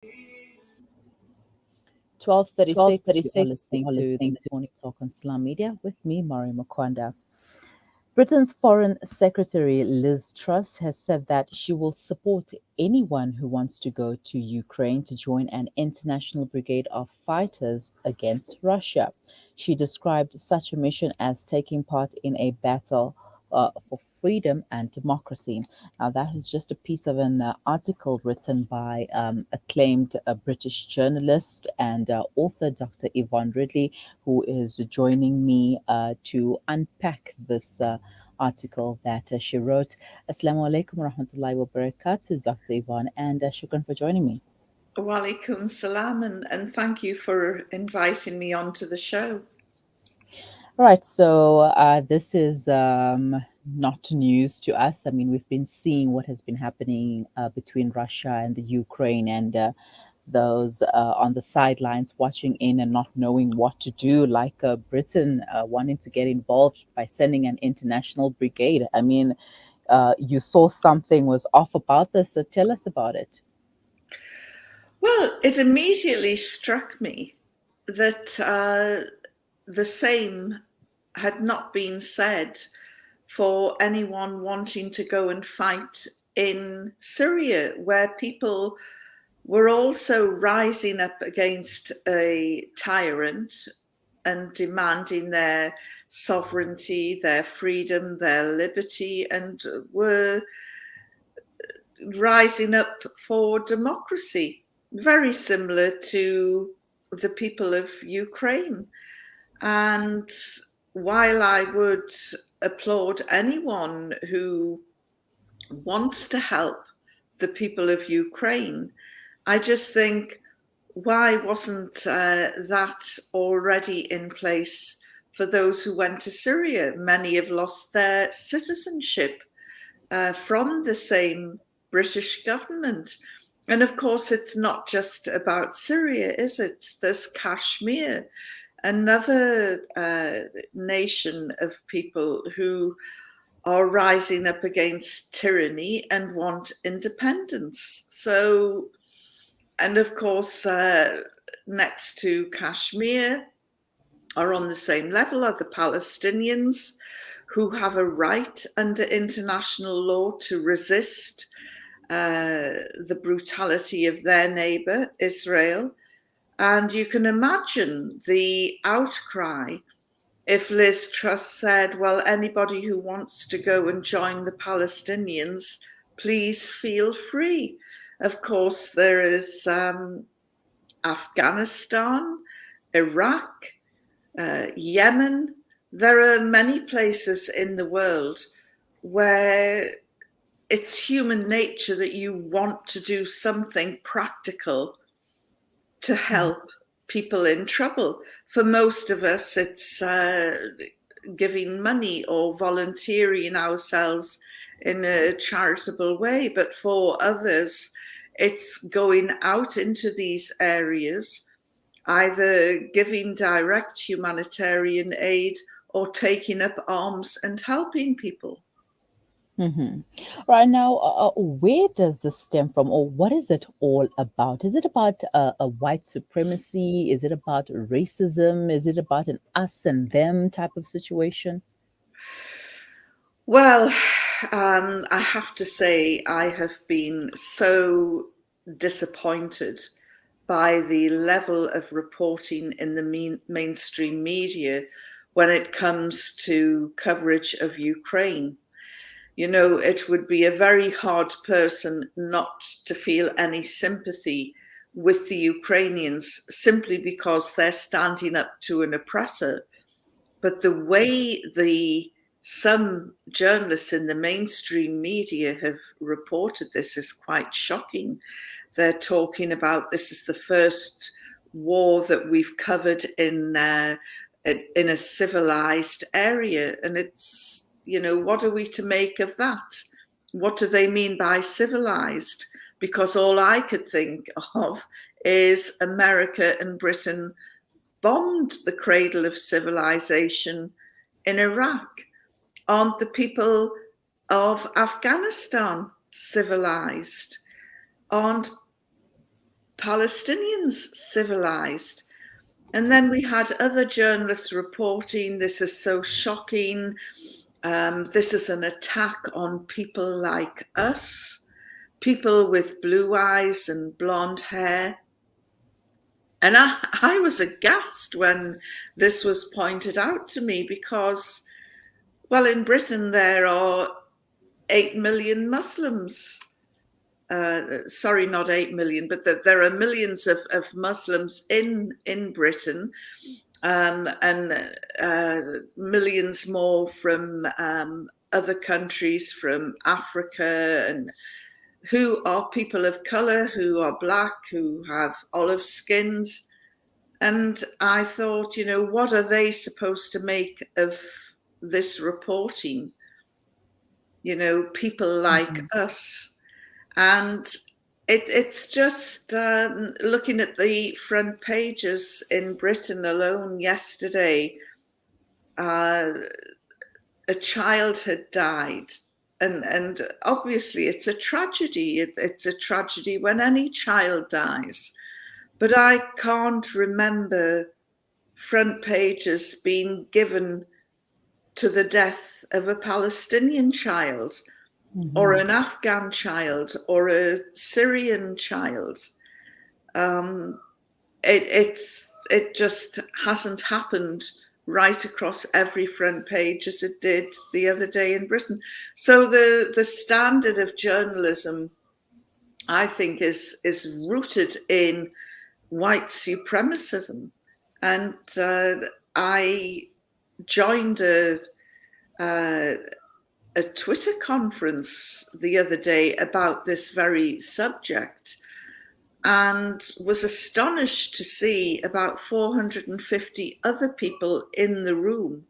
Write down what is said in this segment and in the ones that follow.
12:36. You are 12:36. You listening are to the listening Mid Morning Talk on Islam Media with me, Mari Makwanda. Britain's Foreign Secretary Liz Truss has said that she will support anyone who wants to go to Ukraine to join an international brigade of fighters against Russia. She described such a mission as taking part in a battle for freedom and democracy. Now, that is just a piece of an article written by acclaimed British journalist and author Dr. Yvonne Ridley, who is joining me to unpack this article that she wrote. Assalamu alaikum wa rahmatullahi wa barakatuh, Dr. Yvonne, and shukran for joining me. Walaikum salam, and thank you for inviting me onto the show. All right, so this is not news to us. I mean, we've been seeing what has been happening between Russia and the Ukraine, and those on the sidelines watching in and not knowing what to do, like Britain wanting to get involved by sending an international brigade. I mean, you saw something was off about this, so tell us about it. Well, it immediately struck me that the same had not been said for anyone wanting to go and fight in Syria, where people were also rising up against a tyrant and demanding their sovereignty, their freedom, their liberty, and were rising up for democracy, very similar to the people of Ukraine. And while I would applaud anyone who wants to help the people of Ukraine, I just think, why wasn't that already in place for those who went to Syria? Many have lost their citizenship from the same British government. And of course, it's not just about Syria, is it? There's Kashmir, another nation of people who are rising up against tyranny and want independence. So, and of course, next to Kashmir are on the same level are the Palestinians, who have a right under international law to resist the brutality of their neighbour, Israel. And you can imagine the outcry if Liz Truss said, well, anybody who wants to go and join the Palestinians, please feel free. Of course, there is Afghanistan, Iraq, Yemen. There are many places in the world where it's human nature that you want to do something practical to help people in trouble. For most of us, it's giving money or volunteering ourselves in a charitable way. But for others, it's going out into these areas, either giving direct humanitarian aid or taking up arms and helping people. Mm-hmm. Right now, where does this stem from, or what is it all about? Is it about a white supremacy? Is it about racism? Is it about an us and them type of situation? Well, I have to say, I have been so disappointed by the level of reporting in the mainstream media when it comes to coverage of Ukraine. You know, it would be a very hard person not to feel any sympathy with the Ukrainians simply because they're standing up to an oppressor. But the way some journalists in the mainstream media have reported this is quite shocking. They're talking about this is the first war that we've covered in a civilized area, and it's, you know, what are we to make of that? What do they mean by civilized? Because all I could think of is America and Britain bombed the cradle of civilization in Iraq. Aren't the people of Afghanistan civilized? Aren't Palestinians civilized. And then we had other journalists reporting, this is so shocking. This is an attack on people like us, people with blue eyes and blonde hair. And I was aghast when this was pointed out to me because, well, in Britain there are 8 million Muslims. Sorry, not 8 million, but there are millions of Muslims in Britain, and millions more from other countries, from Africa, and who are people of colour, who are black, who have olive skins. And I thought, what are they supposed to make of this reporting? People like us. And it's just looking at the front pages in Britain alone yesterday, a child had died. And obviously it's a tragedy. It's a tragedy when any child dies. But I can't remember front pages being given to the death of a Palestinian child, or an Afghan child, or a Syrian child. It just hasn't happened right across every front page as it did the other day in Britain. So the standard of journalism, I think, is rooted in white supremacism. And I joined a Twitter conference the other day about this very subject, and was astonished to see about 450 other people in the room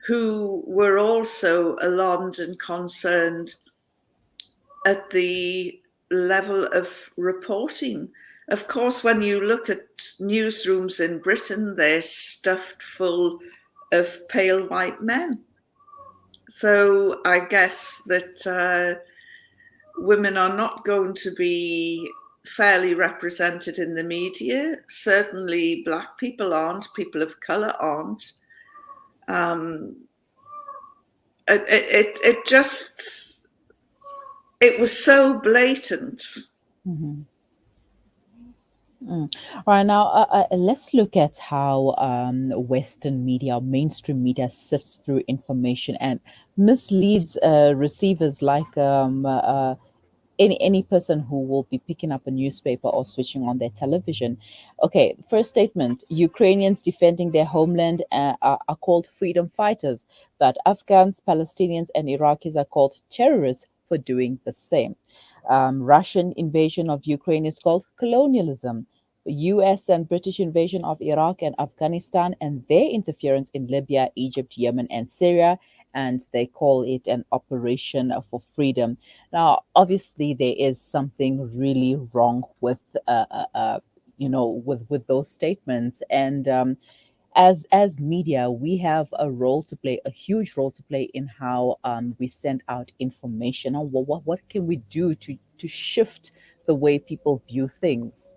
who were also alarmed and concerned at the level of reporting. Of course, when you look at newsrooms in Britain, they're stuffed full of pale white men. So I guess that women are not going to be fairly represented in the media. Certainly black people aren't, people of colour aren't. It was so blatant. All right, now let's look at how Western media, mainstream media, sifts through information and misleads receivers like any person who will be picking up a newspaper or switching on their television. Okay, first statement: Ukrainians defending their homeland are called freedom fighters, but Afghans, Palestinians, and Iraqis are called terrorists for doing the same. Russian invasion of Ukraine is called colonialism. US and British invasion of Iraq and Afghanistan and their interference in Libya, Egypt, Yemen, and Syria, and they call it an operation for freedom. Now, obviously, there is something really wrong with, with those statements, and as media, we have a role to play, a huge role to play in how we send out information. And what can we do to shift the way people view things?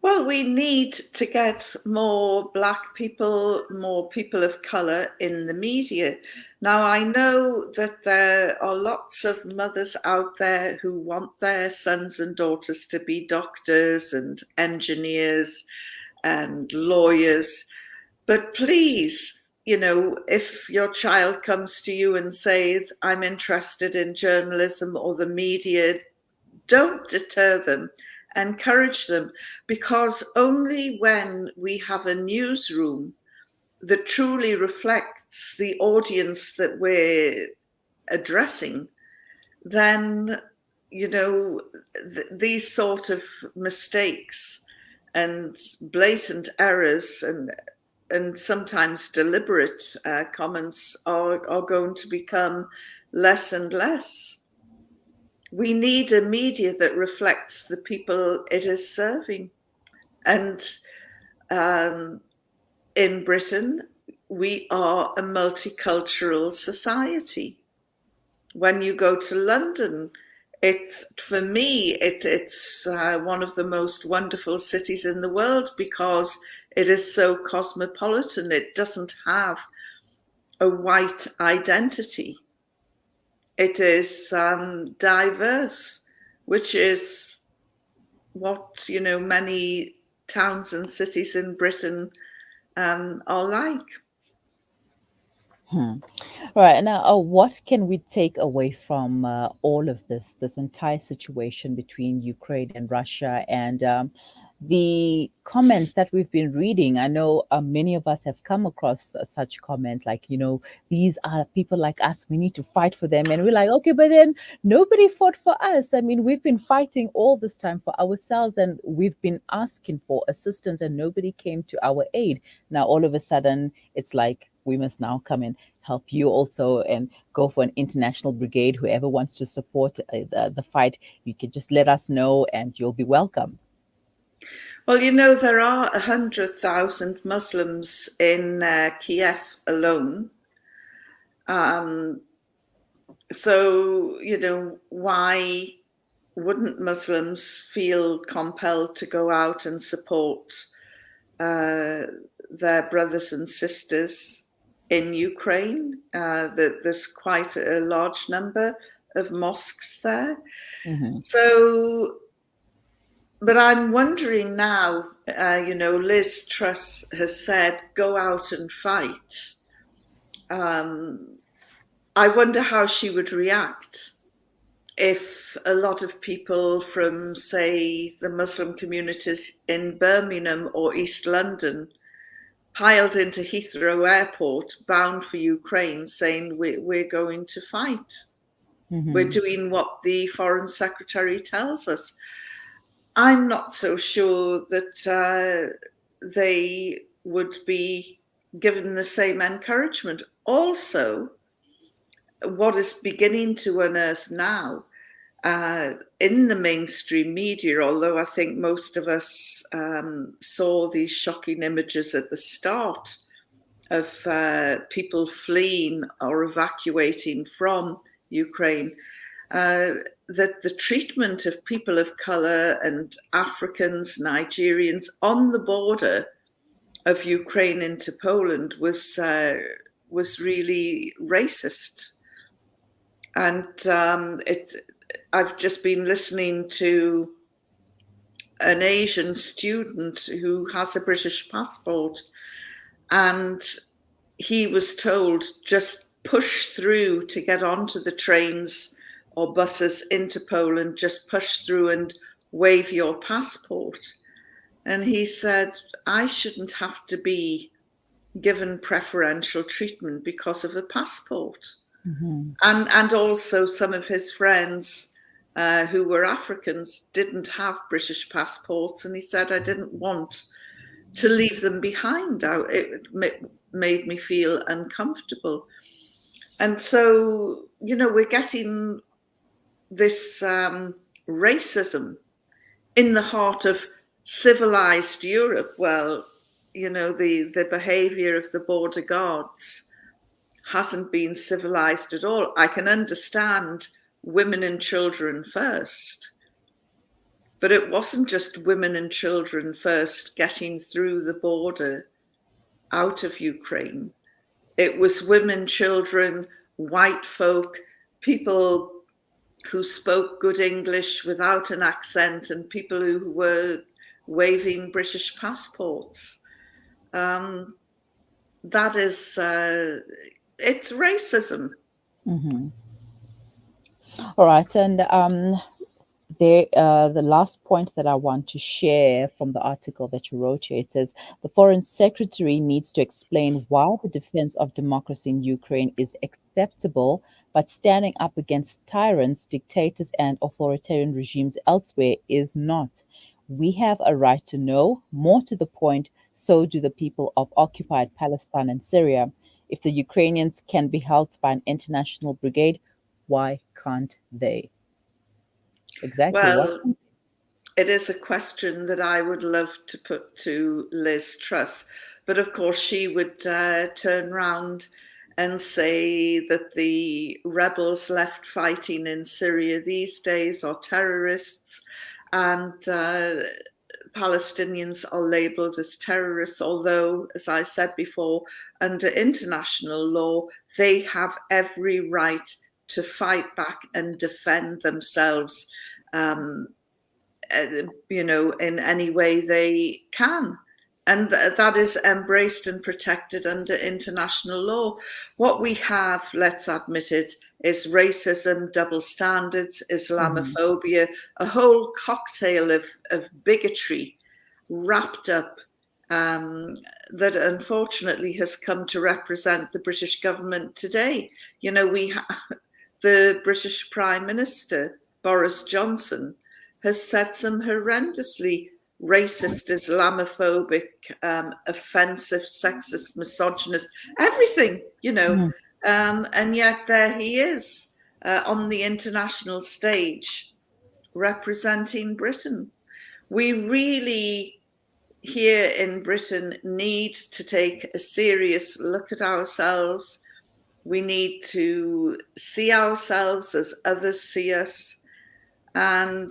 Well, we need to get more black people, more people of colour in the media. Now, I know that there are lots of mothers out there who want their sons and daughters to be doctors and engineers and lawyers. But please, if your child comes to you and says, I'm interested in journalism or the media, don't deter them. Encourage them, because only when we have a newsroom that truly reflects the audience that we're addressing, then these sort of mistakes and blatant errors and sometimes deliberate comments are going to become less and less. We need a media that reflects the people it is serving. And in Britain, we are a multicultural society. When you go to London, it's for me, it's one of the most wonderful cities in the world because it is so cosmopolitan. It doesn't have a white identity. It is diverse, which is what many towns and cities in Britain are like. Hmm. Right now, what can we take away from all of this entire situation between Ukraine and Russia, and the comments that we've been reading? I know many of us have come across such comments like, these are people like us, we need to fight for them. And we're like, okay, but then nobody fought for us. I mean, we've been fighting all this time for ourselves, and we've been asking for assistance, and nobody came to our aid. Now, all of a sudden, it's like, we must now come and help you also and go for an international brigade. Whoever wants to support the fight, you can just let us know and you'll be welcome. Well, there are 100,000 Muslims in Kiev alone. So, why wouldn't Muslims feel compelled to go out and support their brothers and sisters in Ukraine? There's quite a large number of mosques there. Mm-hmm. So, but I'm wondering now, Liz Truss has said, go out and fight. I wonder how she would react if a lot of people from, say, the Muslim communities in Birmingham or East London piled into Heathrow Airport bound for Ukraine saying, we're going to fight. We're Mm-hmm. doing what the Foreign Secretary tells us. I'm not so sure that they would be given the same encouragement. Also, what is beginning to unearth now in the mainstream media, although I think most of us saw these shocking images at the start of people fleeing or evacuating from Ukraine, that the treatment of people of colour and Africans, Nigerians on the border of Ukraine into Poland was really racist. And I've just been listening to an Asian student who has a British passport, and he was told, just push through to get onto the trains or buses into Poland, just push through and wave your passport. And he said, I shouldn't have to be given preferential treatment because of a passport. Mm-hmm. And also some of his friends who were Africans didn't have British passports, and he said, I didn't want to leave them behind. It made me feel uncomfortable. And so, we're getting this racism in the heart of civilized Europe. Well, the behavior of the border guards hasn't been civilized at all. I can understand women and children first, but it wasn't just women and children first getting through the border out of Ukraine. It was women, children, white folk, people who spoke good English without an accent, and people who were waving British passports. That is, it's racism. Mm-hmm. All right, and the last point that I want to share from the article that you wrote here, it says the Foreign Secretary needs to explain why the defense of democracy in Ukraine is acceptable, but standing up against tyrants, dictators, and authoritarian regimes elsewhere is not. We have a right to know. More to the point, so do the people of occupied Palestine and Syria. If the Ukrainians can be helped by an international brigade, why can't they? Exactly. Why Well, can't it is a question that I would love to put to Liz Truss, but of course she would turn round and say that the rebels left fighting in Syria these days are terrorists, and Palestinians are labelled as terrorists, although, as I said before, under international law, they have every right to fight back and defend themselves, um, in any way they can. And that is embraced and protected under international law. What we have, let's admit it, is racism, double standards, Mhm. Islamophobia, a whole cocktail of bigotry wrapped up, um, that unfortunately has come to represent the British government today. The British Prime Minister, Boris Johnson, has said some horrendously racist, Islamophobic, offensive, sexist, misogynist, everything. Mhm. And yet there he is, on the international stage representing Britain. We really, here in Britain, need to take a serious look at ourselves. We need to see ourselves as others see us. And,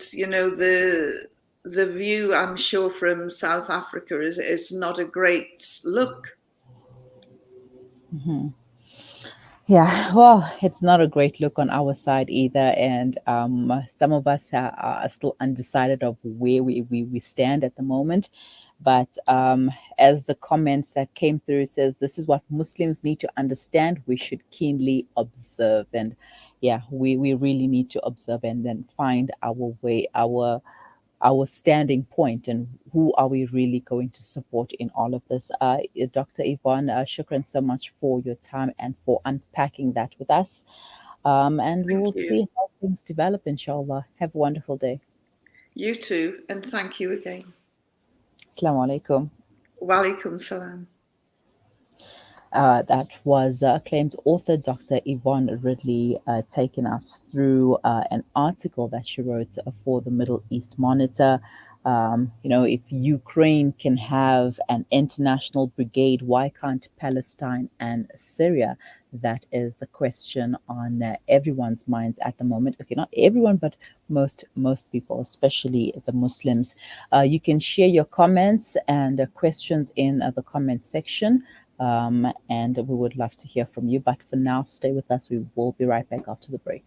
the view, I'm sure, from South Africa is not a great look. Mhm. Yeah, well, it's not a great look on our side either, and some of us are still undecided of where we stand at the moment. But as the comments that came through says, this is what Muslims need to understand. We should keenly observe, and yeah, we really need to observe and then find our way, our standing point, and who are we really going to support in all of this. Dr. Yvonne, shukran so much for your time and for unpacking that with us. And we Thank will you. see how things develop, inshallah. Have a wonderful day. You too. And thank you again. Assalamu alaikum. Walaikum salam. That was acclaimed author Dr. Yvonne Ridley taking us through an article that she wrote for the Middle East Monitor. If Ukraine can have an international brigade, why can't Palestine and Syria? That is the question on everyone's minds at the moment. Okay, not everyone, but most people, especially the Muslims. You can share your comments and questions in the comment section. And we would love to hear from you. But for now, stay with us. We will be right back after the break.